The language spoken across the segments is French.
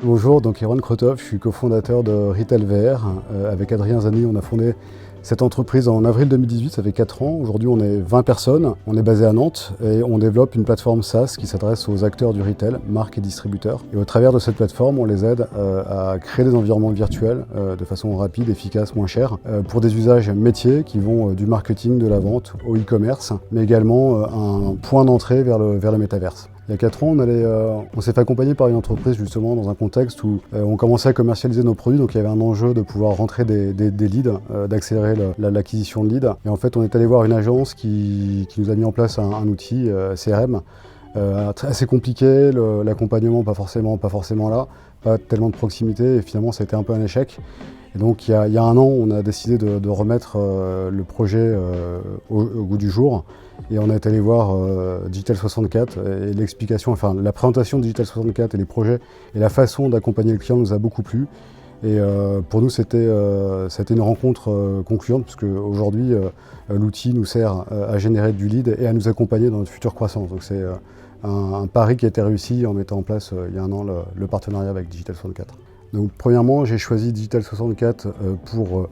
Bonjour, donc Erwan Krotov, je suis cofondateur de Retail VR. Avec Adrien Zani, on a fondé cette entreprise en avril 2018, ça fait 4 ans. Aujourd'hui, on est 20 personnes, on est basé à Nantes et on développe une plateforme SaaS qui s'adresse aux acteurs du retail, marques et distributeurs. Et au travers de cette plateforme, on les aide à créer des environnements virtuels de façon rapide, efficace, moins chère, pour des usages métiers qui vont du marketing, de la vente au e-commerce, mais également un point d'entrée vers le métaverse. Il y a 4 ans, on s'est fait accompagner par une entreprise justement dans un contexte où on commençait à commercialiser nos produits, donc il y avait un enjeu de pouvoir rentrer des leads, d'accélérer l'acquisition de leads. Et en fait, on est allé voir une agence qui nous a mis en place un outil CRM assez compliqué, l'accompagnement pas forcément là, pas tellement de proximité, et finalement ça a été un peu un échec. Et donc il y a un an, on a décidé de remettre le projet au goût du jour. Et on est allé voir Digital 64 et l'explication, enfin la présentation de Digital 64 et les projets et la façon d'accompagner le client nous a beaucoup plu. Et pour nous, c'était une rencontre concluante, puisque aujourd'hui, l'outil nous sert à générer du lead et à nous accompagner dans notre future croissance. Donc c'est un pari qui a été réussi en mettant en place il y a un an le partenariat avec Digital 64. Donc premièrement, j'ai choisi Digital 64 pour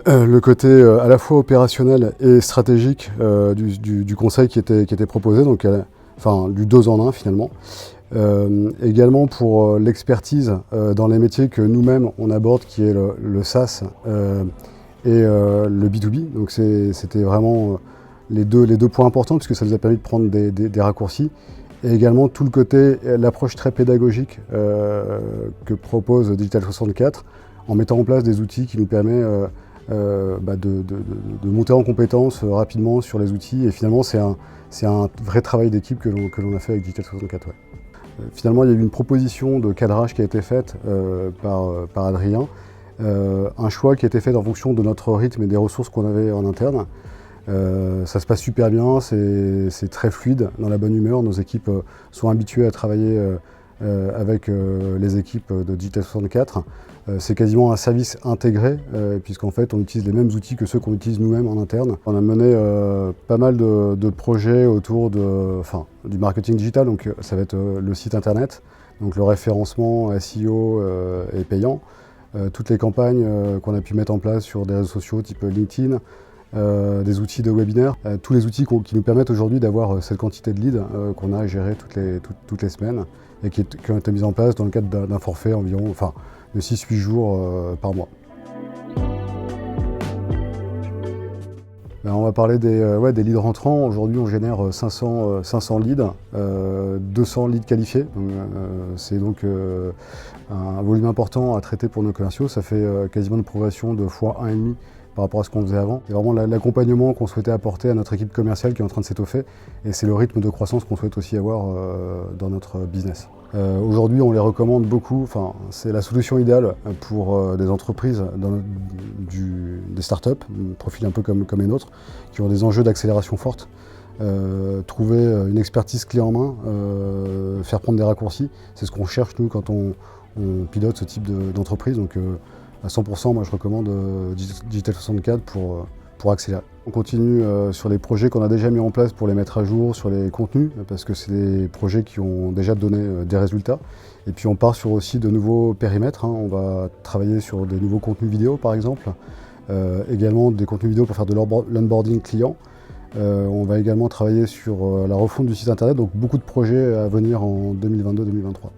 le côté à la fois opérationnel et stratégique du conseil qui était proposé, donc enfin du 2 en 1 finalement. Également pour l'expertise dans les métiers que nous-mêmes on aborde, qui est le SaaS et le B2B. Donc c'était vraiment les deux points importants, puisque ça nous a permis de prendre des raccourcis. Et également tout le côté, l'approche très pédagogique que propose Digital 64, en mettant en place des outils qui nous permettent de monter en compétences rapidement sur les outils. Et finalement, c'est un vrai travail d'équipe que l'on a fait avec Digital 64. Ouais. Finalement, il y a eu une proposition de cadrage qui a été faite par Adrien, un choix qui a été fait en fonction de notre rythme et des ressources qu'on avait en interne. Ça se passe super bien, c'est très fluide, dans la bonne humeur. Nos équipes sont habituées à travailler avec les équipes de Digital 64. C'est quasiment un service intégré, puisqu'en fait on utilise les mêmes outils que ceux qu'on utilise nous-mêmes en interne. On a mené pas mal de projets autour du marketing digital, donc ça va être le site internet, donc le référencement SEO est payant. Toutes les campagnes qu'on a pu mettre en place sur des réseaux sociaux type LinkedIn, des outils de webinaire, tous les outils qui nous permettent aujourd'hui d'avoir cette quantité de leads qu'on a à gérer toutes les semaines et qui ont été mis en place dans le cadre d'un forfait environ de 6-8 jours par mois. On va parler des leads rentrants. Aujourd'hui, on génère 500 leads, 200 leads qualifiés. C'est donc un volume important à traiter pour nos commerciaux. Ça fait quasiment une progression de x1,5 par rapport à ce qu'on faisait avant. C'est vraiment l'accompagnement qu'on souhaitait apporter à notre équipe commerciale qui est en train de s'étoffer, et c'est le rythme de croissance qu'on souhaite aussi avoir dans notre business. Aujourd'hui, on les recommande beaucoup, c'est la solution idéale pour des entreprises, des startups, profils un peu comme les nôtres, qui ont des enjeux d'accélération forte. Trouver une expertise clé en main, faire prendre des raccourcis, c'est ce qu'on cherche nous quand on pilote ce type d'entreprise. Donc, à 100%, moi je recommande Digital 64 pour accélérer. On continue sur les projets qu'on a déjà mis en place pour les mettre à jour sur les contenus, parce que c'est des projets qui ont déjà donné des résultats. Et puis on part sur aussi de nouveaux périmètres. On va travailler sur des nouveaux contenus vidéo par exemple, également des contenus vidéo pour faire de l'onboarding client. On va également travailler sur la refonte du site internet, donc beaucoup de projets à venir en 2022-2023.